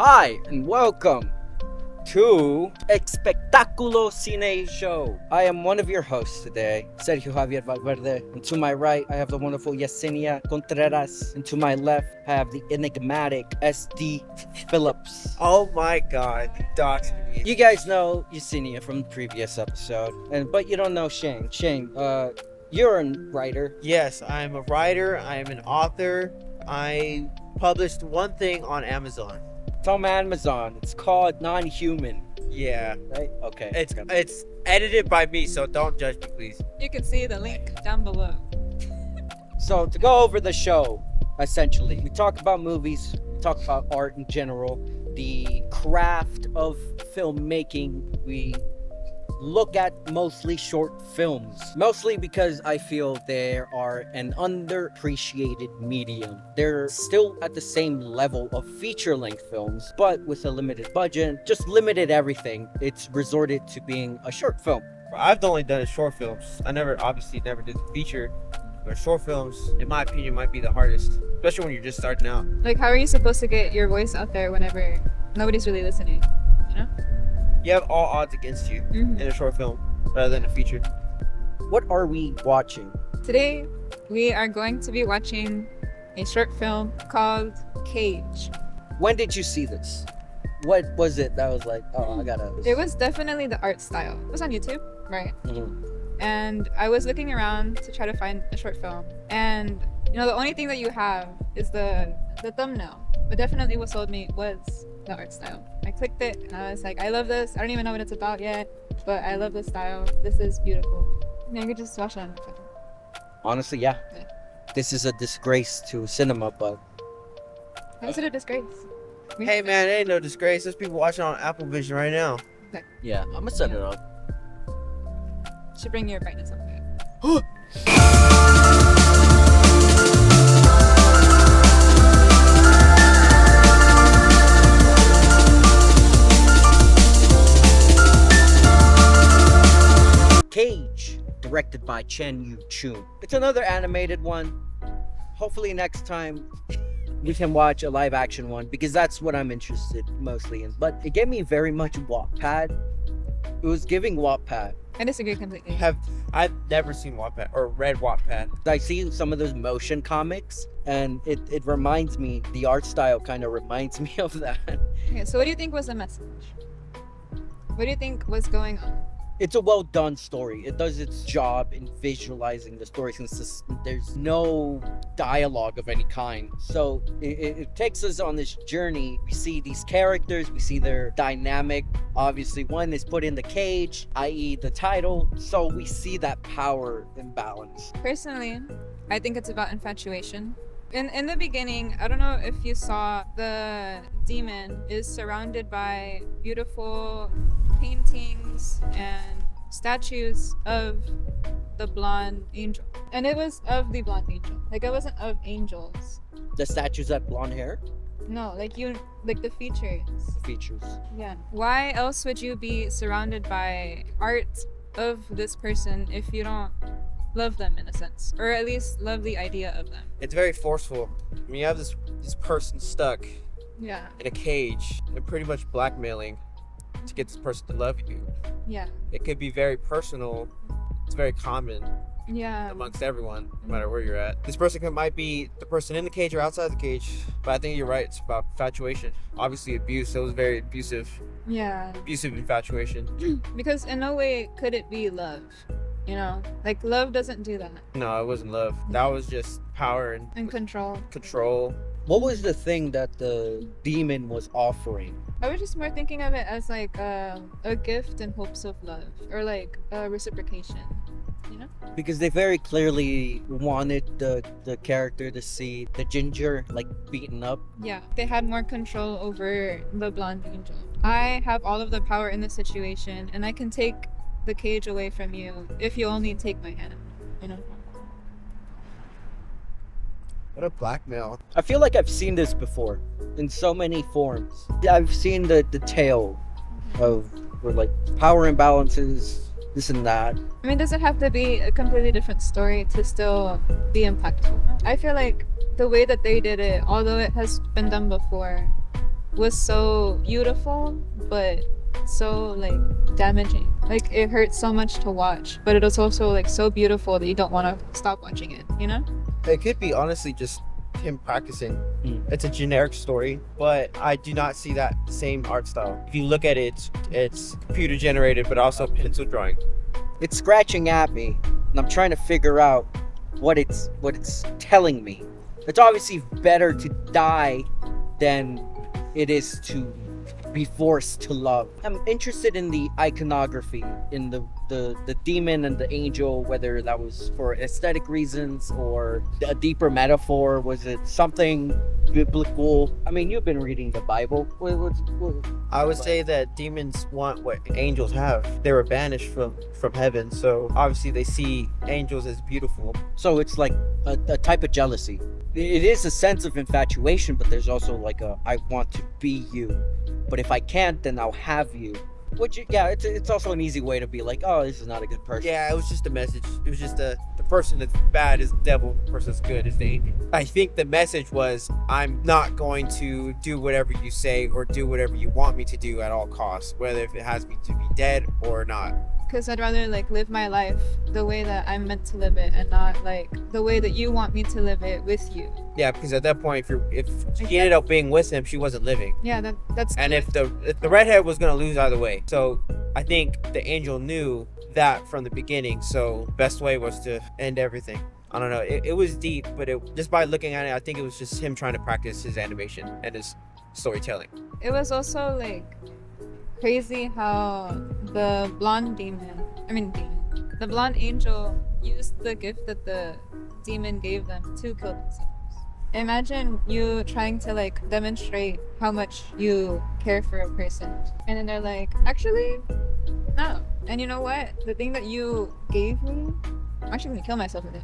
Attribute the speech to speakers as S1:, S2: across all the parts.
S1: Hi, and welcome to Espectaculo Cine Show. I am one of your hosts today, Sergio Valverde. And to my right, I have the wonderful Yesenia Contreras. And to my left, I have the enigmatic SD Phillips.
S2: Oh my god, doxed me.
S1: You guys know Yesenia from the previous episode, but you don't know Shane. Shane, you're a writer.
S2: Yes, I'm a writer, I am an author. I published one thing on Amazon.
S1: From Amazon. It's called Non-Human.
S2: Yeah.
S1: Right? Okay.
S2: It's edited by me, so don't judge me, please.
S3: You can see the link down below.
S1: So to go over the show, essentially, we talk about movies, we talk about art in general, the craft of filmmaking. We look at mostly short films, mostly because I feel they are an underappreciated medium. They're still at the same level of feature-length films, but with a limited budget, just limited everything. It's resorted to being a short film.
S2: I've only done short films. I obviously never did the feature. But short films, in my opinion, might be the hardest, especially when you're just starting out.
S3: Like, how are you supposed to get your voice out there whenever nobody's really listening, you know?
S2: You have all odds against you in a short film rather than a feature.
S1: What are we watching?
S3: Today, we are going to be watching a short film called Cage.
S1: When did you see this? What was it that was like, oh, I gotta...
S3: It was definitely the art style. It was on YouTube, right?
S1: Mhm.
S3: And I was looking around to try to find a short film. And, you know, the only thing that you have is the thumbnail. But definitely what sold me was the art style. I clicked it and I was like, I love this. I don't even know what it's about yet, but I love this style. This is beautiful. Yeah, you could just watch it on your phone.
S1: Honestly, yeah.
S3: Yeah.
S1: This is a disgrace to cinema, but
S3: How is it a disgrace?
S2: Hey man, it ain't no disgrace. There's people watching on Apple Vision right now.
S1: yeah, I'm gonna set it up.
S3: Should bring your brightness up there.
S1: Cage, directed by Chen Yu-chun. It's another animated one. Hopefully next time we can watch a live action one, because that's what I'm interested mostly in. But it gave me very much Wattpad. It was giving Wattpad.
S3: I disagree completely.
S2: I've never seen Wattpad or read Wattpad.
S1: I see some of those motion comics, and it reminds me, the art style kind of reminds me of that.
S3: Okay, so what do you think was the message? What do you think was going on?
S1: It's a well done story. It does its job in visualizing the story, since there's no dialogue of any kind. So it takes us on this journey. We see these characters, we see their dynamic. Obviously, one is put in the cage, i.e. the title. So we see that power imbalance.
S3: Personally, I think it's about infatuation. In the beginning, I don't know if you saw, the demon is surrounded by beautiful paintings and statues of the blonde angel. And it was of the blonde angel. Like, it wasn't of angels.
S1: The statues had blonde hair,
S3: No, like the features.
S1: features.
S3: Yeah. Why else would you be surrounded by art of this person if you don't love them, in a sense, or at least love the idea of them?
S2: It's very forceful. I mean, you have this person stuck
S3: Yeah.
S2: in a cage and pretty much blackmailing to get this person to love you.
S3: Yeah.
S2: It could be very personal. It's very common
S3: Yeah.
S2: amongst everyone, no matter where you're at. This person might be the person in the cage or outside the cage, but I think you're right. It's about infatuation. Obviously, abuse. It was very abusive infatuation.
S3: Because in no way could it be love. You know, like, love doesn't do that.
S2: No, it wasn't love. That was just power and
S3: And control.
S2: control.
S1: What was the thing that the demon was offering?
S3: I was just more thinking of it as like a gift in hopes of love, or like a reciprocation. You know?
S1: Because they very clearly wanted the character to see the ginger like beaten up.
S3: Yeah, they had more control over the blonde angel. I have all of the power in the situation, and I can take the cage away from you if you only take my hand, you know?
S2: What a blackmail.
S1: I feel like I've seen this before in so many forms. I've seen the tale of where like power imbalances, this and that.
S3: I mean, does it have to be a completely different story to still be impactful? I feel like the way that they did it, although it has been done before, was so beautiful, but so like damaging. Like it hurt so much to watch, but it was also like so beautiful that you don't want to stop watching it, you know?
S2: It could be honestly just him practicing. It's a generic story, but I do not see that same art style. If you look at it, it's computer generated, but also pencil drawing.
S1: It's scratching at me, and I'm trying to figure out what it's telling me. It's obviously better to die than it is to be forced to love. I'm interested in the iconography, in the demon and the angel, whether that was for aesthetic reasons or a deeper metaphor. Was it something biblical? I mean, you've been reading the Bible.
S2: I would say that demons want what angels have. They were banished from heaven, so obviously they see angels as beautiful.
S1: So it's like a type of jealousy. It is a sense of infatuation, but there's also like a I want to be you, but if I can't, then I'll have you. Which, yeah, it's also an easy way to be like, oh, this is not a good person.
S2: Yeah, it was just a message. It was just the person that's bad is the devil, the person that's good is the angel. I think the message was, I'm not going to do whatever you say or do whatever you want me to do at all costs, whether if it has me to be dead or not.
S3: Because I'd rather like live my life the way that I'm meant to live it, and not like the way that you want me to live it with you.
S2: Yeah, because at that point, if she ended up being with him, she wasn't living.
S3: Yeah, that's.
S2: And if the redhead was gonna lose either way, so I think the angel knew that from the beginning. So best way was to end everything. I don't know. It was deep, but just by looking at it, I think it was just him trying to practice his animation and his storytelling.
S3: It was also like crazy how the blonde the blonde angel used the gift that the demon gave them to kill themselves. Imagine you trying to like demonstrate how much you care for a person, and then they're like, actually, no. And you know what? The thing that you gave me, I'm actually gonna kill myself with it.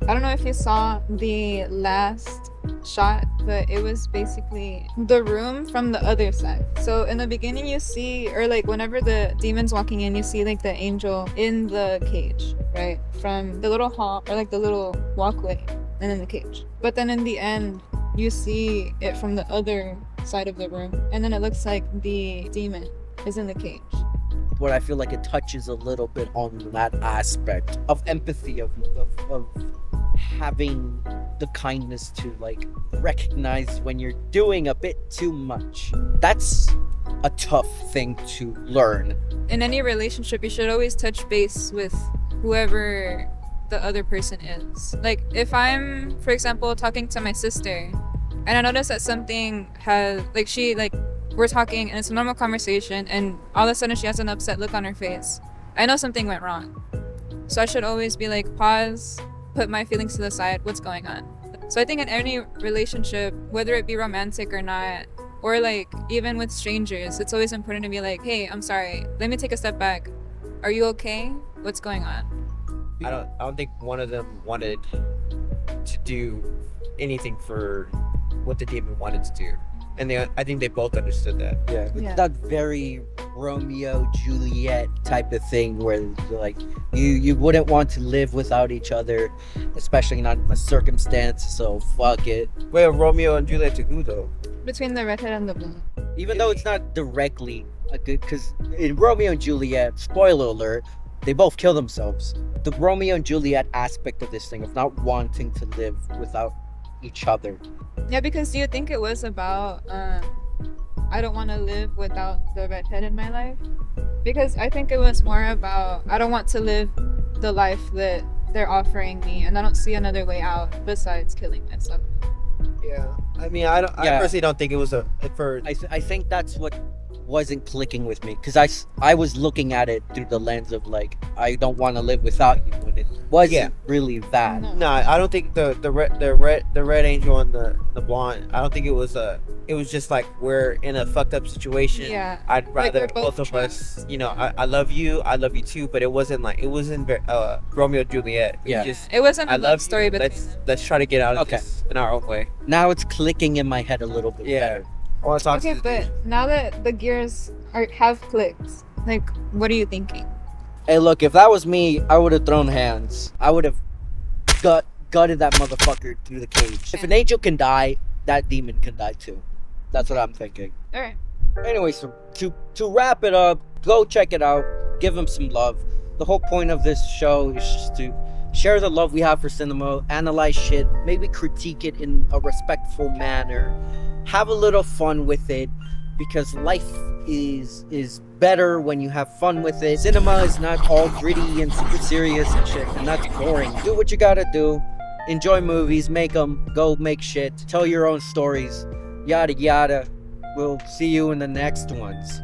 S3: I don't know if you saw the last shot, but it was basically the room from the other side. So in the beginning you see, or like whenever the demon's walking in, you see like the angel in the cage, right? From the little hall, or like the little walkway, and in the cage. But then in the end, you see it from the other side of the room, and then it looks like the demon is in the cage.
S1: What I feel like it touches a little bit on that aspect of empathy, of having the kindness to like recognize when you're doing a bit too much. That's a tough thing to learn.
S3: In any relationship, you should always touch base with whoever the other person is. Like if I'm, for example, talking to my sister and I notice that something has we're talking and it's a normal conversation, and all of a sudden she has an upset look on her face, I know something went wrong. So I should always be like, pause, put my feelings to the side, what's going on? So I think in any relationship, whether it be romantic or not, or like even with strangers, it's always important to be like, hey, I'm sorry, let me take a step back. Are you okay? What's going on?
S2: I don't think one of them wanted to do anything for what the demon wanted to do. And I think they both understood that.
S1: Yeah.
S3: Yeah.
S1: That very Romeo Juliet type of thing where like you wouldn't want to live without each other, especially not in a circumstance, so fuck it.
S2: Well, Romeo and Juliet to who though?
S3: Between the redhead and the blonde.
S1: Even though it's not directly a good, because in Romeo and Juliet, spoiler alert, they both kill themselves. The Romeo and Juliet aspect of this thing of not wanting to live without each other.
S3: Yeah, because do you think it was about I don't want to live without the redhead in my life? Because I think it was more about I don't want to live the life that they're offering me, and I don't see another way out besides killing myself.
S2: Yeah. I mean, I personally don't think it was
S1: I think that's what wasn't clicking with me, because I was looking at it through the lens of like, I don't want to live without you, when it wasn't really that.
S2: No, I don't think the red angel and the blonde, I don't think it was just like we're in a fucked up situation.
S3: Yeah.
S2: I'd rather
S3: we're both
S2: both of us, I love you too, but it wasn't Romeo and Juliet.
S1: Yeah.
S3: It wasn't
S2: I
S3: a
S2: love
S3: love story
S2: you.
S3: between
S2: Let's
S3: them.
S2: let's try to get out of this in our own way.
S1: Now it's clicking in my head a little bit.
S2: Yeah. I want to talk
S3: Okay,
S2: to
S3: but now that the gears have clicked, like, what are you thinking?
S1: Hey, look, if that was me, I would have thrown hands. I would have gutted that motherfucker through the cage. If an angel can die, that demon can die too. That's what I'm thinking.
S3: All right.
S1: Anyway, so to wrap it up, go check it out. Give them some love. The whole point of this show is just to share the love we have for cinema, analyze shit, maybe critique it in a respectful manner, have a little fun with it, because life is better when you have fun with it. Cinema is not all gritty and super serious and shit, and that's boring. Do what you gotta do. Enjoy movies, make them, go make shit, tell your own stories, yada yada. We'll see you in the next ones.